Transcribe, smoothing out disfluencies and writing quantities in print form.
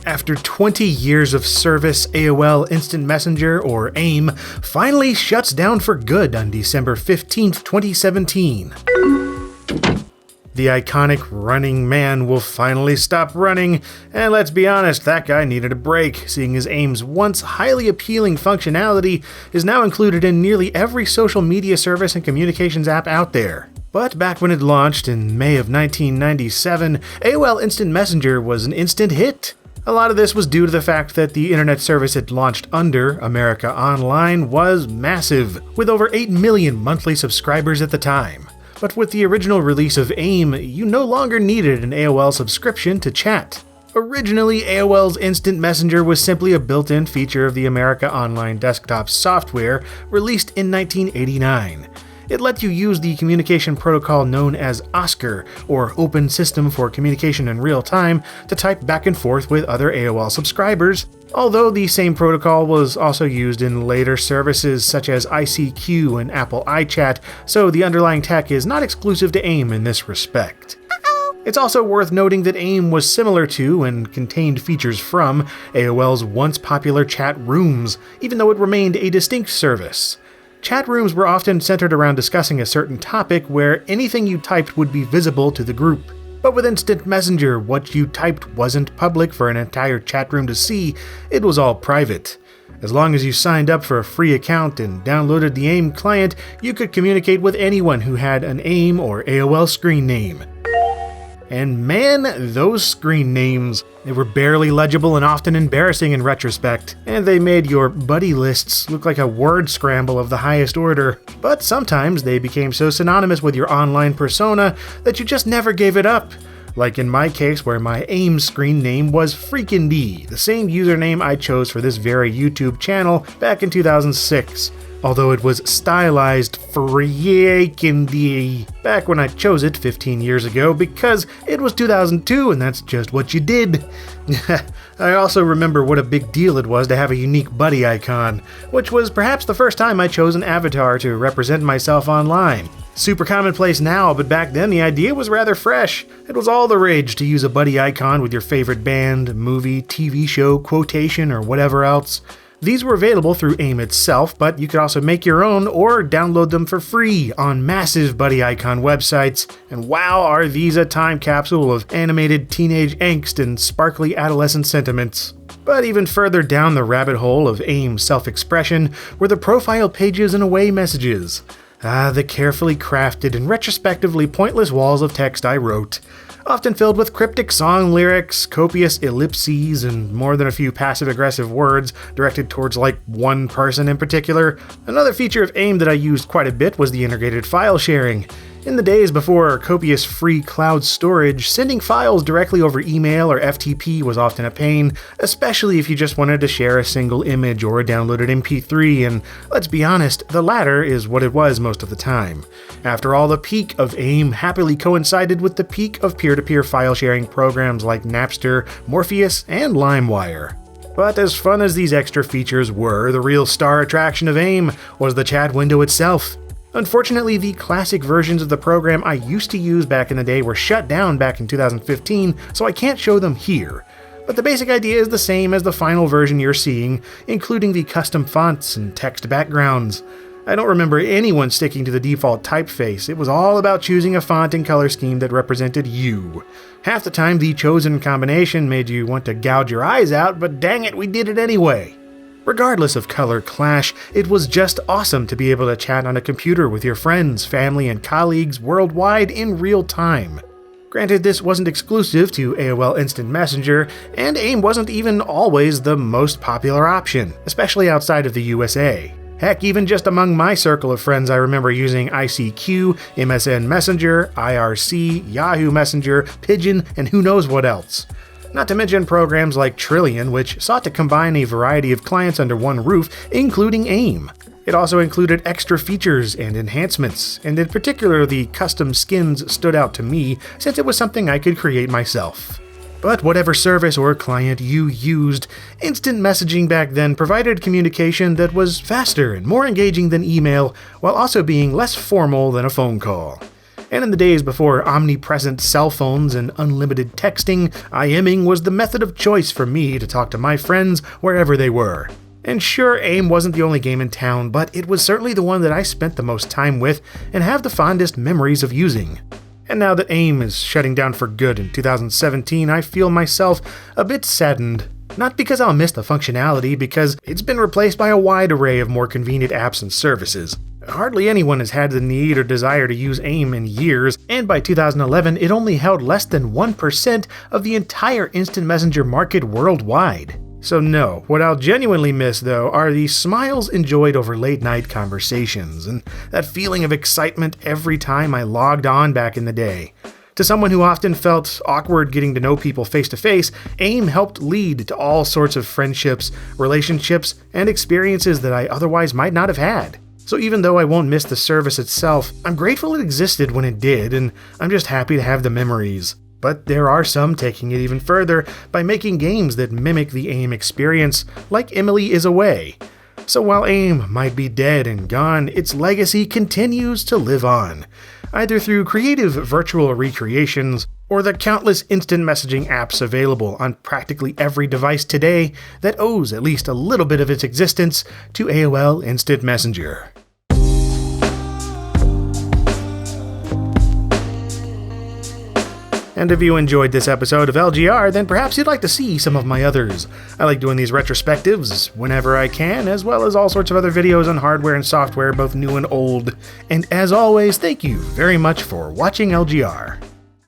After 20 years of service, AOL Instant Messenger, or AIM, finally shuts down for good on December 15th, 2017. The iconic running man will finally stop running, and let's be honest, that guy needed a break, seeing as AIM's once highly appealing functionality is now included in nearly every social media service and communications app out there. But back when it launched in May of 1997, AOL Instant Messenger was an instant hit. A lot of this was due to the fact that the internet service it launched under, America Online, was massive, with over 8 million monthly subscribers at the time. But with the original release of AIM, you no longer needed an AOL subscription to chat. Originally, AOL's Instant Messenger was simply a built-in feature of the America Online desktop software released in 1989. It let you use the communication protocol known as OSCAR, or Open System for Communication in Real Time, to type back and forth with other AOL subscribers, although the same protocol was also used in later services such as ICQ and Apple iChat, so the underlying tech is not exclusive to AIM in this respect. It's also worth noting that AIM was similar to, and contained features from, AOL's once popular chat rooms, even though it remained a distinct service. Chat rooms were often centered around discussing a certain topic where anything you typed would be visible to the group. But with Instant Messenger, what you typed wasn't public for an entire chat room to see, it was all private. As long as you signed up for a free account and downloaded the AIM client, you could communicate with anyone who had an AIM or AOL screen name. And man, those screen names, they were barely legible and often embarrassing in retrospect, and they made your buddy lists look like a word scramble of the highest order. But sometimes they became so synonymous with your online persona that you just never gave it up. Like in my case, where my AIM screen name was FreakinD, the same username I chose for this very YouTube channel back in 2006. Although it was stylized FreakinD back when I chose it 15 years ago because it was 2002 and that's just what you did. I also remember what a big deal it was to have a unique buddy icon, which was perhaps the first time I chose an avatar to represent myself online. Super commonplace now, but back then the idea was rather fresh. It was all the rage to use a buddy icon with your favorite band, movie, TV show, quotation, or whatever else. These were available through AIM itself, but you could also make your own or download them for free on massive buddy icon websites, and wow, are these a time capsule of animated teenage angst and sparkly adolescent sentiments. But even further down the rabbit hole of AIM self-expression were the profile pages and away messages. The carefully crafted and retrospectively pointless walls of text I wrote. Often filled with cryptic song lyrics, copious ellipses, and more than a few passive-aggressive words directed towards one person in particular. Another feature of AIM that I used quite a bit was the integrated file sharing. In the days before copious free cloud storage, sending files directly over email or FTP was often a pain, especially if you just wanted to share a single image or a downloaded MP3, and let's be honest, the latter is what it was most of the time. After all, the peak of AIM happily coincided with the peak of peer-to-peer file sharing programs like Napster, Morpheus, and LimeWire. But as fun as these extra features were, the real star attraction of AIM was the chat window itself. Unfortunately, the classic versions of the program I used to use back in the day were shut down back in 2015, so I can't show them here. But the basic idea is the same as the final version you're seeing, including the custom fonts and text backgrounds. I don't remember anyone sticking to the default typeface. It was all about choosing a font and color scheme that represented you. Half the time, the chosen combination made you want to gouge your eyes out, but dang it, we did it anyway. Regardless of color clash, it was just awesome to be able to chat on a computer with your friends, family, and colleagues worldwide in real time. Granted, this wasn't exclusive to AOL Instant Messenger, and AIM wasn't even always the most popular option, especially outside of the USA. Heck, even just among my circle of friends, I remember using ICQ, MSN Messenger, IRC, Yahoo Messenger, Pigeon, and who knows what else. Not to mention programs like Trillian, which sought to combine a variety of clients under one roof, including AIM. It also included extra features and enhancements, and in particular the custom skins stood out to me since it was something I could create myself. But whatever service or client you used, instant messaging back then provided communication that was faster and more engaging than email, while also being less formal than a phone call. And in the days before omnipresent cell phones and unlimited texting, IMing was the method of choice for me to talk to my friends wherever they were. And sure, AIM wasn't the only game in town, but it was certainly the one that I spent the most time with and have the fondest memories of using. And now that AIM is shutting down for good in 2017, I feel myself a bit saddened. Not because I'll miss the functionality, because it's been replaced by a wide array of more convenient apps and services. Hardly anyone has had the need or desire to use AIM in years, and by 2011 it only held less than 1% of the entire instant messenger market worldwide. So no, what I'll genuinely miss though are the smiles enjoyed over late night conversations, and that feeling of excitement every time I logged on back in the day. To someone who often felt awkward getting to know people face to face, AIM helped lead to all sorts of friendships, relationships, and experiences that I otherwise might not have had. So even though I won't miss the service itself, I'm grateful it existed when it did, and I'm just happy to have the memories. But there are some taking it even further by making games that mimic the AIM experience, like Emily is Away. So while AIM might be dead and gone, its legacy continues to live on, either through creative virtual recreations or the countless instant messaging apps available on practically every device today that owes at least a little bit of its existence to AOL Instant Messenger. And if you enjoyed this episode of LGR, then perhaps you'd like to see some of my others. I like doing these retrospectives whenever I can, as well as all sorts of other videos on hardware and software, both new and old. And as always, thank you very much for watching LGR.